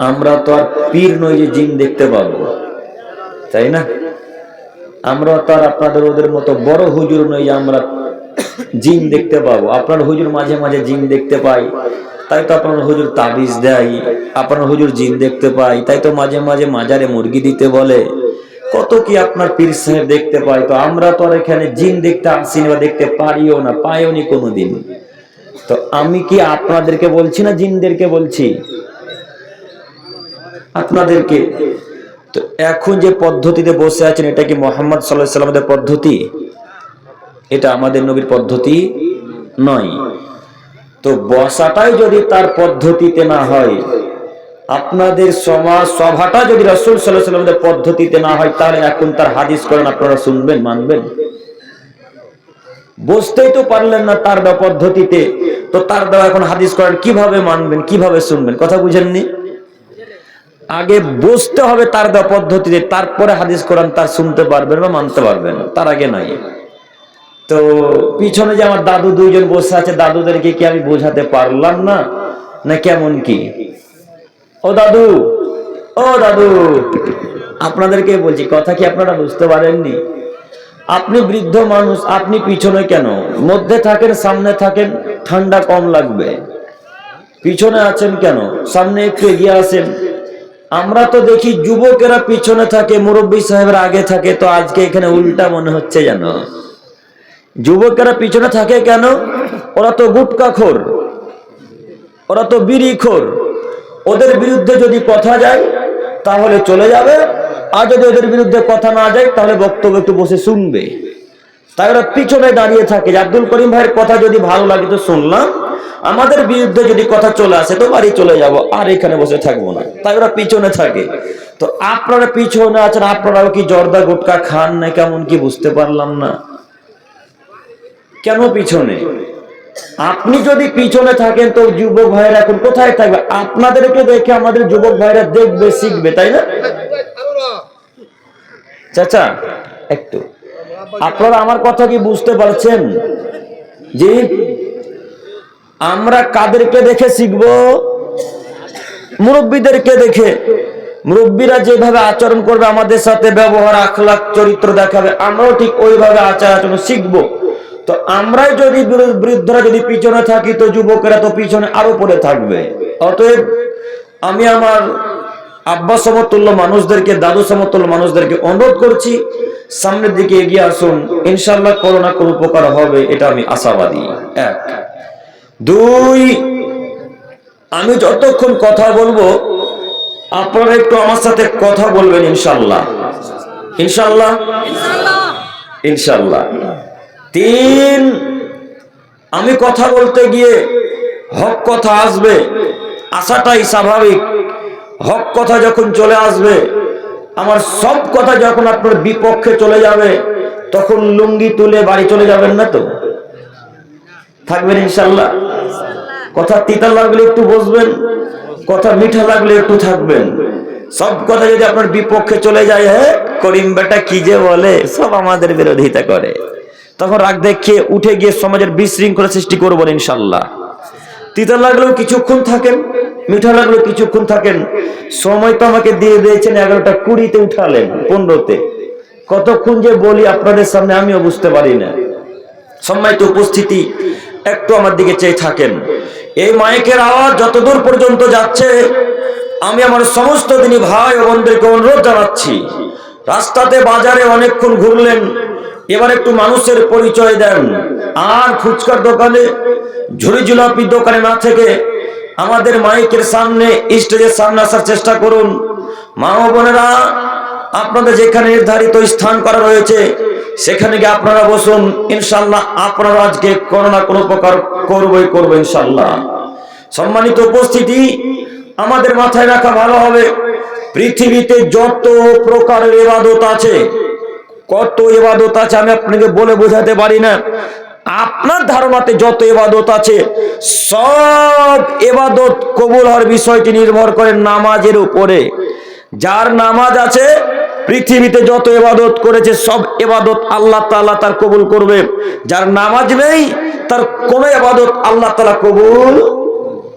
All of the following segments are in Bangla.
আমরা তো আর পীর নই যে জিন দেখতে পাবো, তাই না? আমরা তো আর আপনাদের ওদের মতো বড় হুজুর নই যে আমরা জিন দেখতে পাবো। আপনার হুজুর মাঝে মাঝে জিন দেখতে পাই, তাই তো আপনার হুজুর তাবিজ দেয়। আপনার হুজুর জিন দেখতে পাই, তাই তো মাঝে মাঝে মাজারে মুরগি দিতে বলে। কত কি আপনার পীর সাহেব দেখতে পাই। তো আমরা তো আর এখানে জিন দেখতে আসি না, দেখতে পারিও না, পাইও নি কোনোদিন। তো আমি কি আপনাদেরকে বলছি না জিনদেরকে বলছি? আপনাদেরকে। তো এখন যে পদ্ধতিতে বসে আছেন, এটা কি মুহাম্মদ সাল্লাল্লাহু আলাইহি ওয়াসাল্লামের পদ্ধতি? এটা আমাদের নবীর পদ্ধতি নয়। তো বসাটাই যদি তার পদ্ধতিতে না হয়, আপনাদের সমাজ সভাটা যদি রাসূল সাল্লাল্লাহু আলাইহি ওয়াসাল্লামের পদ্ধতিতে না হয়, তাহলে এখন তার হাদিস করেন আপনারা শুনবেন, মানবেন? বসতেই তো পারলেন না তার পদ্ধতিতে, তো তার দ্বারা এখন হাদিস করেন কিভাবে মানবেন, কিভাবে শুনবেন? কথা বুঝেননি? আগে বসতে হবে তার দেওয়া পদ্ধতিতে, তারপরে হাদিস কোরআন তার শুনতে পারবেন বা মানতে পারবেন, তার আগে নাই। তো পিছনে যে আমার দাদু দুইজন বসে আছে, দাদুদেরকে কি আমি বোঝাতে পারলাম না? না কেমন কি? ও দাদু, ও দাদু, আপনাদেরকে বলছি, কথা কি আপনারা বুঝতে পারেননি? আপনি বৃদ্ধ মানুষ, আপনি পিছনে কেন? মধ্যে থাকেন, সামনে থাকেন, ঠান্ডা কম লাগবে। পিছনে আছেন কেন? সামনে একটু এগিয়ে আসেন। আমরা তো দেখি যুবকেরা পিছনে থাকে, মুরব্বী সাহেবরা আগে থাকে। তো আজকে এখানে উল্টা মনে হচ্ছে যেন। যুবকেরা পিছনে থাকে কেন? ওরা তো গুটকাখোর, ওরা তো বিড়িখোর। ওদের বিরুদ্ধে যদি কথা যায় তাহলে চলে যাবে, আর যদি ওদের বিরুদ্ধে কথা না যায় তাহলে বক্তব্য একটু বসে শুনবে। তাই ওরা পিছনে দাঁড়িয়ে থাকে যে আব্দুল করিম ভাইয়ের কথা যদি ভালো লাগে তো শুনলাম, আমাদের বিরুদ্ধে যদি কথা চলে আসে তো বাড়ি চলে যাব, আর এখানে বসে থাকবো না। তাই ওরা পিছনে থাকে। তো আপনারা পিছনে আছেন, আপনারাও কি জর্দা গুটকা খান না কেমন কি বুঝতে পারলাম না। কেন পিছনে? আপনি যদি পিছনে থাকেন তো যুবক ভাইরা এখন কোথায় থাকবে? আপনাদেরকে দেখে আমাদের যুবক ভাইরা দেখবে, শিখবে, তাই না? চাচা একটু আপনারা আমার কথা কি বুঝতে পারছেন? জি, আমরা কাদেরকে দেখে শিখবো? মুরব্বীদেরকে দেখে। মুরব্বীরা যেভাবে আচরণ করবে আমাদের সাথে, ব্যবহার, আখলাক, চরিত্র দেখাবে, আমরাও ঠিক ওইভাবে আচার আচরণ শিখবো। তো আমরাই যদি, বৃদ্ধরা যদি পিছনে থাকি, তো যুবকেরা তো পিছনে আরো পড়ে থাকবে। অতএব আমি আমার আব্বা সমতুল্য মানুষদেরকে, দাদু সমতুল্য মানুষদেরকে অনুরোধ করছি, সামনের দিকে এগিয়ে আসুন। ইনশাআল্লাহ কোনো না কোনো উপকার হবে, এটা আমি আশাবাদী। এক। দুই, আমি যতক্ষণ কথা বলবো আপনারা একটু আমার সাথে কথা বলবেন, ইনশাআল্লাহ। ইনশাআল্লাহ, ইনশাআল্লাহ। তিন, আমি কথা বলতে গিয়ে হক কথা আসবে, আসাটাই স্বাভাবিক। হক কথা যখন চলে আসবে, আমার সব কথা যখন আপনার বিপক্ষে চলে যাবে, তখন লুঙ্গি তুলে বাড়ি চলে যাবেন না তো? থাকবেন ইনশাআল্লাহ। কথা তিতা লাগলে একটু বসবেন, কথা মিঠা লাগলে একটু থাকবেন। সব কথা যদি আপনার বিপক্ষে চলে যায়, হ্যাঁ করিম বেটা কি যে বলে, সব আমাদের বিরোধিতা করে, তখন রাগ দেখিয়ে উঠে গিয়ে সমাজের বিশৃঙ্খলা সৃষ্টি করবেন ইনশাআল্লাহ। তিতা লাগলেও কিছুক্ষণ থাকেন, মিঠা লাগলেও কিছুক্ষণ থাকেন। সময় তো আমাকে দিয়ে দিয়েছেন 11টা 20-তে উঠালেন, 15-তে। কতক্ষণ যে বলি আপনাদের সামনে আমিও বুঝতে পারি না। সম্মানিত উপস্থিতি, একটু আমার দিকে চেয়ে থাকেন। এই মাইকের আওয়াজ যতদূর পর্যন্ত যাচ্ছে, আমি আমার সমস্ত দিনী ভাই ও বোনদেরকে অনুরোধ জানাচ্ছি, রাস্তাতে বাজারে অনেকক্ষণ ঘুরলেন, এবার একটু মানুষের পরিচয় দেন। আর ফুচকার দোকানে, ঝুড়ি জিলাপির দোকানে না থেকে আমাদের মাইকের সামনে, স্টেজের সামনে আসার চেষ্টা করুন। মা ও বোনেরা, আপনাদের যেখানে নির্ধারিত স্থান করা রয়েছে সেখানে গিয়ে আপনারা বসুন। ইনশাআল্লাহ আপনারা আজকে কোনো না কোনো প্রকার করবো ইনশাআল্লাহ। সম্মানিত উপস্থিতি, আমাদের মাথায় রাখা ভালো হবে, পৃথিবীতে যত প্রকারের ইবাদত আছে, কত ইবাদত আছে আমি আপনাকে বলে বোঝাতে পারি না। আপনার ধারণাতে যত ইবাদত আছে, সব ইবাদত কবুল হওয়ার বিষয়টি নির্ভর করে নামাজের উপরে। যার নামাজ আছে, পৃথিবীতে যত ইবাদত করেছে সব ইবাদত আল্লাহ তাআলা তার কবুল করবে। যার নামাজ নেই, তার কোনো ইবাদত আল্লাহ তাআলা কবুল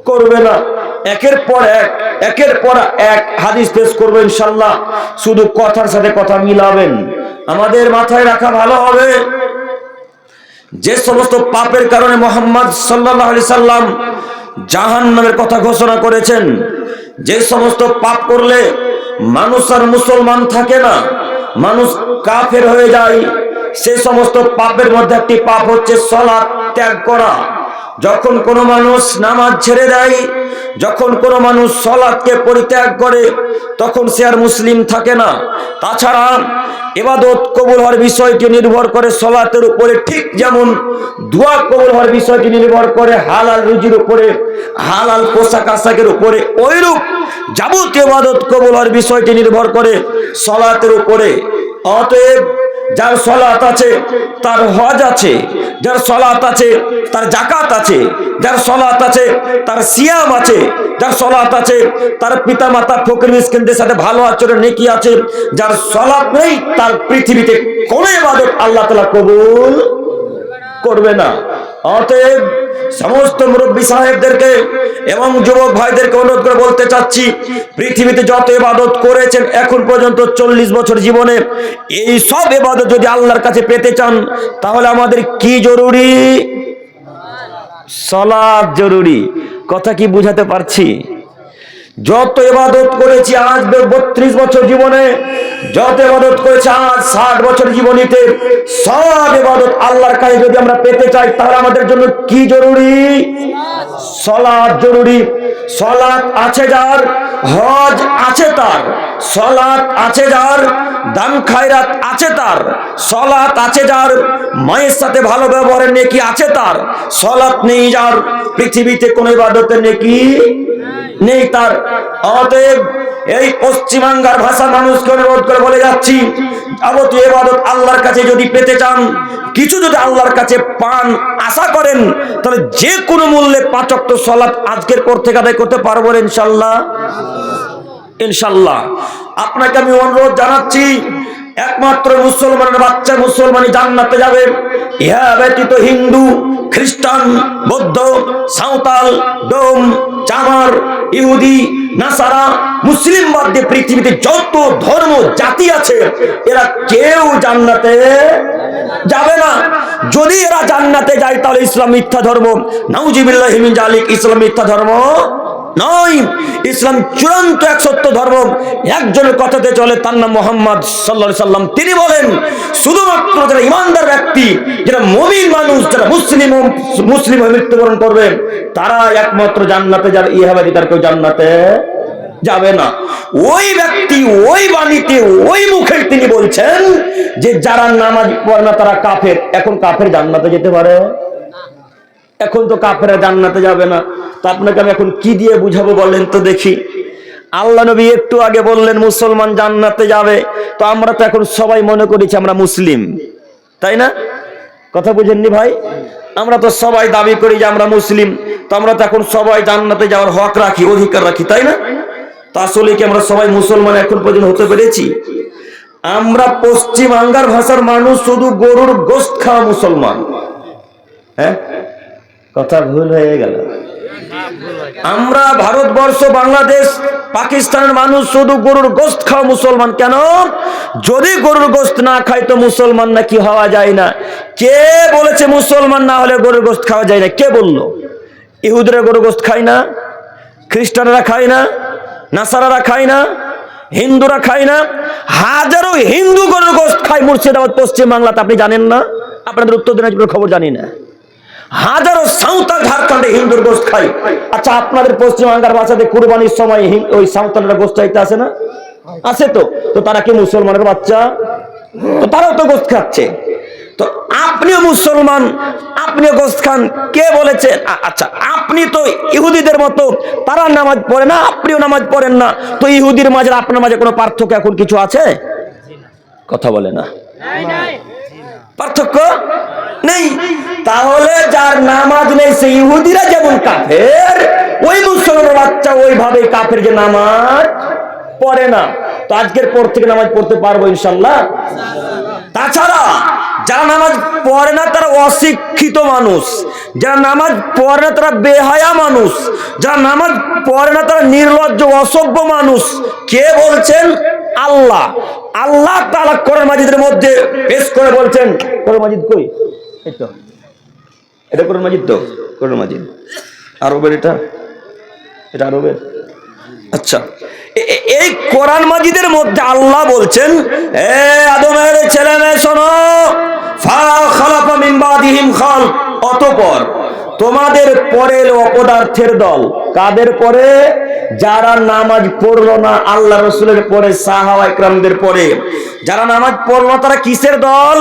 করবে না। একের পর এক হাদিস পেশ করবো ইনশাআল্লাহ। শুধু কথার সাথে কথা মিলাবেন। আমাদের মাথায় রাখা ভালো হবে, যে সমস্ত পাপের কারণে মুহাম্মদ সাল্লাল্লাহু আলাইহি সাল্লাম জাহান্নামের কথা ঘোষণা করেছেন, যে সমস্ত পাপ করলে মানুষ আর মুসলমান থাকে না, মানুষ কাফের হয়ে যায়, সে সমস্ত পাপের মধ্যে একটি পাপ হচ্ছে সালাত ত্যাগ করা। যখন কোনো মানুষ নামাজ ছেড়ে দেয়, যখন কোনো মানুষ সালাতকে পরিত্যাগ করে, তখন সে আর মুসলিম থাকে না। তাছাড়া ইবাদত কবুল হওয়ার বিষয়টি নির্ভর করে সালাতের উপরে, ঠিক যেমন দোয়া কবুল হওয়ার বিষয়টি নির্ভর করে হালাল রুজির উপরে, হালাল পোশাক আশাকের উপরে, ওইরূপ যাবতীয় ইবাদত কবুল হওয়ার বিষয়টি নির্ভর করে সালাতের উপরে। অতএব যার সালাত আছে তার হজ আছে, যার সালাত আছে তার যাকাত আছে, যার সালাত আছে তার সিয়াম আছে, যার সালাত আছে তার পিতা মাতা ফকির মিসকিনদের সাথে ভালো আচরণ নেকি আছে। যার সালাত নেই তার পৃথিবীতে কোনো ইবাদত আল্লাহ তাআলা কবুল করবে না। অতএব সমস্ত মুরব্বী সাহেবদেরকে এবং যুবক ভাইদেরকে অনুরোধ করে বলতে চাচ্ছি, পৃথিবীতে যত ইবাদত করেছেন এখন পর্যন্ত 40 বছর জীবনে, এই সব ইবাদত যদি আল্লাহর কাছে পেতে চান তাহলে আমাদের কি জরুরি? সালাত জরুরি। কথা কি বুঝাতে পারছি? যত ইবাদত করেছি আজ 32 বছর জীবনে, যত ইবাদত করেছি আজ 60 বছর জীবনীতে, সব ইবাদত আল্লাহর কাছে যদি আমরা পেতে চাই তাহলে আমাদের জন্য কি জরুরি? সালাত জরুরি। সালাত আছে যার, হজ আছে তার, সালাত আছে যার, দান খায়রাত আছে তার, সালাত আছে যার, মায়ের সাথে ভালো ব্যবহারের নেকি আছে তার, সালাত নেই যার, পৃথিবীতে কোনো ইবাদতের নেকি নেই তার। অতএব এই পশ্চিমবাংলার ভাষা মানুষকে অনুরোধ করে বলে যাচ্ছি, যাবতীয় ইবাদত আল্লাহর কাছে যদি পেতে চান, কিছু যদি আল্লাহর কাছে পান আশা করেন, তাহলে যে কোনো মূল্যে 5 ওয়াক্ত সালাত আজকের পর থেকে আদায় করতে পারবো ইনশাআল্লাহ। ইনশাআল্লাহ আপনাকে আমি অনুরোধ জানাচ্ছি, একমাত্র মুসলমানের বাচ্চা মুসলমানই জান্নাতে যাবে। ইহা ব্যতীত হিন্দু, খ্রিস্টান, বৌদ্ধ, সাঁওতাল, ডোম, চামার, ইহুদি, নাসারা, মুসলিম বাদ দিয়ে পৃথিবীতে যত ধর্ম জাতি আছে এরা কেউ জান্নাতে যাবে না। যদি এরা জান্নাতে যায় তাহলে ইসলাম মিথ্যা ধর্ম। নাউজুবিল্লাহি মিন যালিক, ইসলাম মিথ্যা ধর্ম নয়। ইসলাম চূড়ান্ত এক সত্য ধর্ম। একজনের কথাতে চলে, তার নাম মুহাম্মদ সাল্লাল্লাহু আলাইহি সাল্লাম। তিনি বলেন, শুধুমাত্র যারা ইমানদার ব্যক্তি, যারা মুমিন মানুষ, যারা মুসলিম হয়ে মৃত্যুবরণ করবে, তারা একমাত্র জান্নাতে যাবে। ইহা ব্যতীত আর কেউ জান্নাতে যাবে না। ওই ব্যক্তি ওই বাণীতে ওই মুখে তিনি বলছেন যে যারা নামাজ পড়ে না তারা কাফের। এখন কাফের জান্নাতে যেতে পারে? এখন তো কাফেররা জান্নাতে যাবে না। তো আপনাকে আমি এখন কি দিয়ে বুঝাবো বলেন তো দেখি? আল্লাহ নবী একটু আগে বললেন মুসলমান জান্নাতে যাবে, তো আমরা তো এখন সবাই মনে করেছি আমরা মুসলিম, তাই না? কথা বুঝেননি ভাই? আমরা তো সবাই দাবি করি যে আমরা মুসলিম, তো আমরা তো এখন সবাই জান্নাতে যাওয়ার হক রাখি, অধিকার রাখি, তাই না? তা আসলে কি আমরা সবাই মুসলমান এখন পর্যন্ত হতে পেরেছি? আমরা পশ্চিমবাংলার ভাষার মানুষ শুধু গরুর গোশত খাওয়া মুসলমান। হ্যাঁ, কথা ভুল হয়ে গেল। আমরা ভারতবর্ষ, বাংলাদেশ, পাকিস্তানের মানুষ শুধু গরুর গোশত খাওয়া মুসলমান। কেন? যদি গরুর গোশত না খাই তো মুসলমান নাকি হওয়া যায় না? কে বলেছে মুসলমান না হলে গরুর গোশত খাওয়া যায় না? কে বলল? ইহুদিরা গরুর গোশত খায় না, খ্রিস্টানরা খায় না, নাসারারা খায় না, হিন্দুরা খায় না। হাজারো হিন্দু গরুর গোশত খায় মুর্শিদাবাদ, পশ্চিম বাংলাতে। আপনি জানেন না? আপনাদের উত্তর দিনাজপুরের খবর জানি না। হাজারো সাঁওতাল ঝাড়খণ্ডে হিন্দুর গোশত খায়। আচ্ছা, আপনাদের পশ্চিমবাংলার ভাষাতে কুরবানির সময় ওই সাঁওতালরা গোশত চাইতে আসে না? আছে তো। তো তারা কি মুসলমানের বাচ্চা? তো তারাও তো গোশত খাচ্ছে। তো আপনিও মুসলমান, আপনিও গোশত খান। কে বলেছে? আচ্ছা, আপনি তো ইহুদিদের মতো, তারা নামাজ পড়ে না, আপনিও নামাজ পড়েন না। তো ইহুদির মাঝে আপনার মাঝে কোনো পার্থক্য এখন কিছু আছে? কথা বলে না, পার্থক্য নেই। তাহলে যার নামাজ নেই সে ইহুদিরা যেমন কাফের, ওই মুসলমানের বাচ্চা ওইভাবে কাফের যে নামাজ পড়ে না। তো আজকের পর থেকে নামাজ পড়তে পারবো ইনশাআল্লাহ। তাছাড়া যারা নামাজ পড়ে না তারা অশিক্ষিত মানুষ, যারা নামাজ পড়ে না তারা বেহায়া মানুষ, যারা নামাজ পড়ে না তারা নির্লজ্জ অসভ্য মানুষ। কে বলছেন? আল্লাহ। আল্লাহ তাআলা কোরআন মাজিদের মধ্যে পেশ করে বলছেন, কোরআন মাজিদ কই? এই তো এটা কোরআন মাজিদ, তো কোরআন মাজিদ আরবের, এটা আরবের। আচ্ছা, এই কোরআন মাজিদের মধ্যে আল্লাহ বলছেন, এ আদমের ছেলে মেয়ে শোনো, ফা খালাফা মিন বাদিহিম খালফ, অতঃপর তোমাদের পরে অপদার্থের দল। কাদের পরে? যারা নামাজ পড়লো না, আল্লাহ রাসূলের পরে, সাহাবা ইকরামদের পরে যারা নামাজ পড়লো তারা কিসের দল?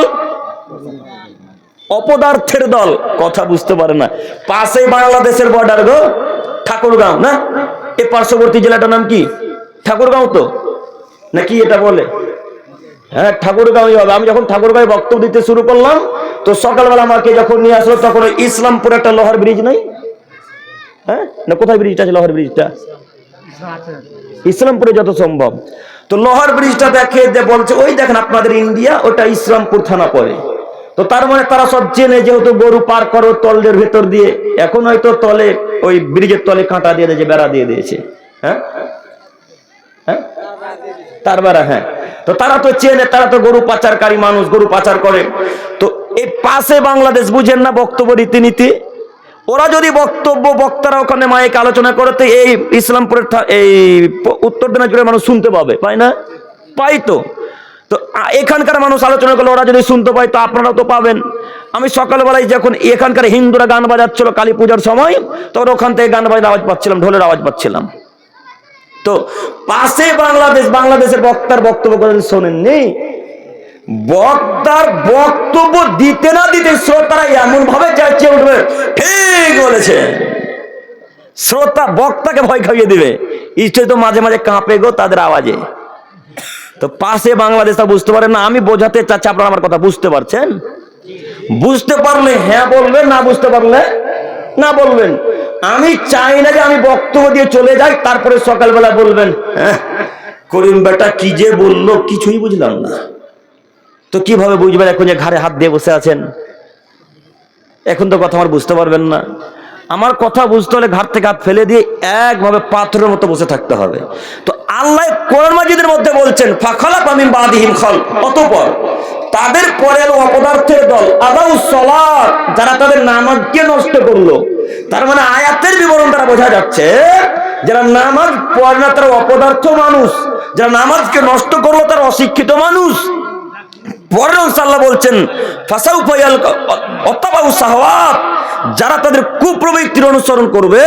অপদার্থের দল। কথা বুঝতে পারে না। পাশে বাংলাদেশের বর্ডার গো, ঠাকুরগাঁও না? এই পার্শ্ববর্তী জেলাটার নাম কি? ঠাকুরগাঁও তো নাকি এটা বলে? হ্যাঁ, ঠাকুরগাঁওই হবে। আমি যখন ঠাকুরগাঁও বক্তব্য দিতে শুরু করলাম, তো সকালবেলা আমাকে যখন নিয়ে আসলো, তখন ইসলামপুরে একটা লোহার ব্রিজ নাই? হ্যাঁ না, কোথায় ব্রিজটা আছে? লোহার ব্রিজটা ইসলামপুরে যত সম্ভব। তো লোহার ব্রিজটা দেখে যে বলছে, ওই দেখেন আপনাদের ইন্ডিয়া, ওটা ইসলামপুর থানা পড়ে। তো তার মানে তারা সব চেনে, যেহেতু গরু পার করো তলের ভেতর দিয়ে, এখন হয়তো তলে ওই ব্রিজের তলে কাঁটা দিয়ে দিয়েছে, বেড়া দিয়ে দিয়েছে। হ্যাঁ হ্যাঁ, তার বেড়া। হ্যাঁ, তো তারা তো চেনে, তারা তো গরু পাচারকারী মানুষ, গরু পাচার করে। তো এই পাশে বাংলাদেশ, বুঝেন না বক্তব্য রীতিনীতি? ওরা যদি বক্তারা ওখানে মাইক আলোচনা করে, তো এই ইসলামপুরের এই উত্তর দিনাজপুরের মানুষ শুনতে পাবে, পায় না? পাই তো। তো এখানকার মানুষ আলোচনা করলে ওরা যদি শুনতে পায়, তো আপনারাও তো পাবেন। আমি সকালবেলায় যখন এখানকার হিন্দুরা গান বাজাচ্ছিল কালী পূজার সময়, তখন ওখান থেকে গান বাজার আওয়াজ পাচ্ছিলাম, ঢোলের আওয়াজ পাচ্ছিলাম। তো পাশে বাংলাদেশের বক্তার বক্তব্য করে শোনেননি? বক্তার বক্তব্য দিতে না দিতে শ্রোতারা এমন ভাবে চেঁচিয়ে উঠবে, ঠিক বলেছে। শ্রোতা বক্তাকে ভয় খাইয়ে দিবে। স্টেজ তো মাঝে মাঝে কাঁপে গো তাদের আওয়াজে। তো পাশে বাংলাদেশ তা বুঝতে পারে না। আমি বোঝাতে চাচ্ছি, আপনারা আমার কথা বুঝতে পারছেন? বুঝতে পারলে হ্যাঁ বলবেন, না বুঝতে পারলে না বলবেন। আমি চাই না যে আমি বক্তব্য দিয়ে চলে যাই, তারপরে সকালবেলা বলবেন, হ্যাঁ করিম বেটা কি যে বললো কিছুই বুঝলাম না। তো কিভাবে বুঝবেন? এখন যে ঘাড়ে হাত দিয়ে বসে আছেন, এখন তো কথা আমার বুঝতে পারবেন না। আমার কথা বুঝতে হলে ঘাট থেকে হাত ফেলে দিয়ে একভাবে পাথরের মতো বসে থাকতে হবে। তো আল্লাহ কোরআন মাজিদের মধ্যে বলছেন, ফাখালাফা মিন বাদিহিম খালফ, অতঃপর তাদের পরে অপদার্থের দল, আদাউস সালাত, যারা তাদের নামাজকে নষ্ট করলো। তার মানে আয়াতের বিবরণ দ্বারা বোঝা যাচ্ছে, যারা নামাজ পড়ে না তারা অপদার্থ মানুষ, যারা নামাজকে নষ্ট করলো তারা অশিক্ষিত মানুষ। পরের আল্লাহ বলছেন, ফাসাউফা ইয়ালকাউ শাহওয়াত, যারা তাদের কুপ্রবৃত্তির অনুসরণ করবে,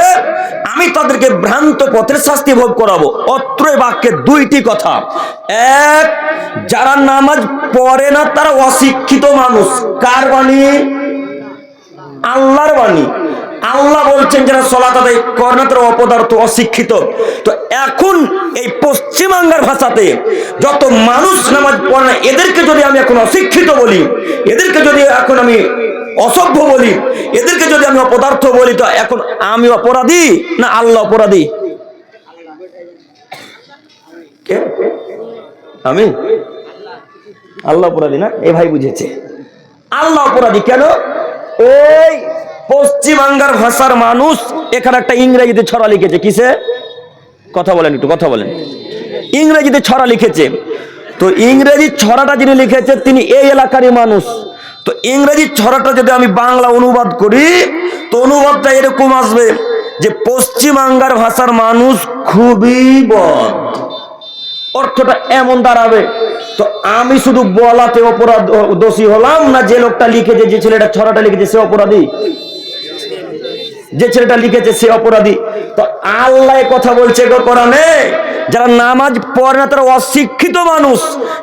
আমি তাদেরকে ভ্রান্ত পথের শাস্তি ভোগ করাবো। অত্র বাক্যে দুইটি কথা। এক, যারা নামাজ পড়ে না তারা অশিক্ষিত মানুষ। কার বাণী? আল্লাহর বাণী। আল্লাহ বলছেন যারা সালাত আদায় করে না তারা অপদার্থ, অশিক্ষিত। তো এখন এই পশ্চিমবাংলার ভাষাতে যত মানুষ নামাজ পড়ে না, এদেরকে যদি আমি এখন অশিক্ষিত বলি, এদেরকে যদি এখন আমি অসভ্য বলি, এদেরকে যদি আমি অপদার্থ বলি, তো এখন আমি অপরাধী না আল্লাহ অপরাধী? আমি আল্লাহ অপরাধী না? এ ভাই বুঝেছে, আল্লাহ অপরাধী। কেন? এই পশ্চিমবাংলার ভাষার মানুষ এখানে একটা ইংরেজিতে ছড়া লিখেছে। কিসে? কথা বলেন, একটু কথা বলেন। ইংরেজিতে ছড়া লিখেছে। তো ইংরেজি ছড়াটা যিনি লিখেছে তিনি এই এলাকারই মানুষ। তো ইংরেজি ছড়াটা যদি আমি বাংলা অনুবাদ করি, তো অনুবাদটা এরকম আসবে যে পশ্চিমবাংলার ভাষার মানুষ খুবই বদ। অর্থটা এমন দাঁড়াবে। তো আমি শুধু বলাতে অপরাধ দোষী হলাম, না যে লোকটা লিখেছে, যে ছেলেটা ছড়াটা লিখেছে সে অপরাধী? যে ছেলেটা লিখেছে সে অপরাধী। তো আল্লাহ কথা বলছে কোরআনে, যারা নামাজ পড়ে না তারা অশিক্ষিত মানুষ,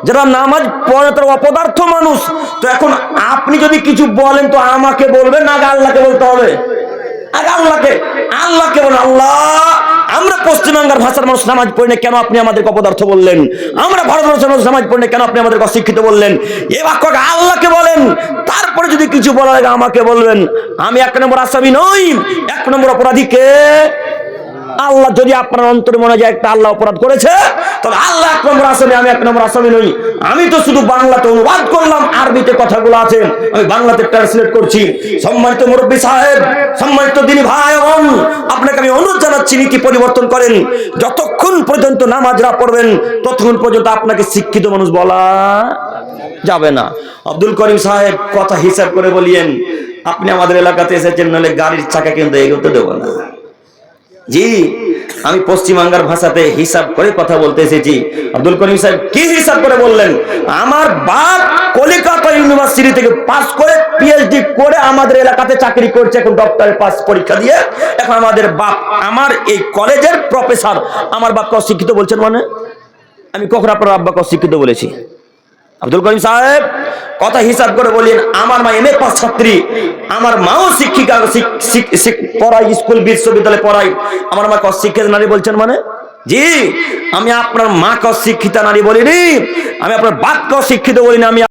যারা নামাজ পড়ে না তারা অপদার্থ মানুষ। তো এখন আপনি যদি কিছু বলেন, তো আমাকে বলবেন না আগে আল্লাহকে বলতে হবে? আগে আল্লাহকে বলেন, আল্লাহ আমরা পশ্চিমবাংলার ভাষার মানুষ নামাজ পড়ি না, কেন আপনি আমাদেরকে অপদার্থ বললেন? আমরা ভারতবর্ষের মানুষ নামাজ পড়ি না, কেন আপনি আমাদেরকে অশিক্ষিত বললেন? এই বাক্যকে আল্লাহকে বলেন, তারপরে যদি কিছু বলার আগে আমাকে বলবেন। আমি 1 নম্বর আসামি নই, 1 নম্বর অপরাধী কে? আল্লাহ যদি আপনার অন্তরে মনে যায় একটা আল্লাহ অপরাধ করেছে, তাহলে আল্লাহ 1 নম্বর আসামি, আমি 1 নম্বর আসামি নই। আমি তো শুধু বাংলাতে অনুবাদ করলাম, আরবিতে কথাগুলো আছে আমি বাংলাতে ট্রান্সলেট করছি। সম্মানিত মুরব্বী সাহেব, সম্মানিত দিনী ভাই বোন, আপনাকে আমি অনুরোধ জানাচ্ছি নীতি পরিবর্তন করেন। যতক্ষণ পর্যন্ত নামাজ না পড়বেন ততক্ষণ পর্যন্ত আপনাকে শিক্ষিত মানুষ বলা যাবে না। আব্দুল করিম সাহেব, কথা হিসাব করে বলিয়েন, আপনি আমাদের এলাকাতে এসেছেন, নাহলে গাড়ির চাকা কিন্তু এগোতে দেবো না। জি, আমি পশ্চিমবাংলার ভাষাতে হিসাব করে কথা বলতে এসেছি। আব্দুল করিম সাহেব কি হিসাব করে বললেন? আমার বাপ কলিকাতা ইউনিভার্সিটি থেকে পাস করে পিএইচডি করে আমাদের এলাকাতে চাকরি করছে, এখন ডক্টরের পাস পরীক্ষা দিয়ে। এখন আমাদের বাপ আমার এই কলেজের প্রফেসর, আমার বাপকে অশিক্ষিত বলছেন মানে? আমি কখন আপনার আব্বাকে অশিক্ষিত বলেছি? আব্দুল করিম সাহেব, কথা হিসাব করে বলেন। আমার মা এমএ পাস ছাত্রী, আমার মাও শিক্ষিকা, পড়াই, স্কুল বিশ্ববিদ্যালয়ে পড়াই। আমার মাকে অশিক্ষিত নারী বলছেন মানে? জি, আমি আপনার মাকে অশিক্ষিতা নারী বলিনি, আমি আপনার বাপকে অশিক্ষিত বলিনি, আমি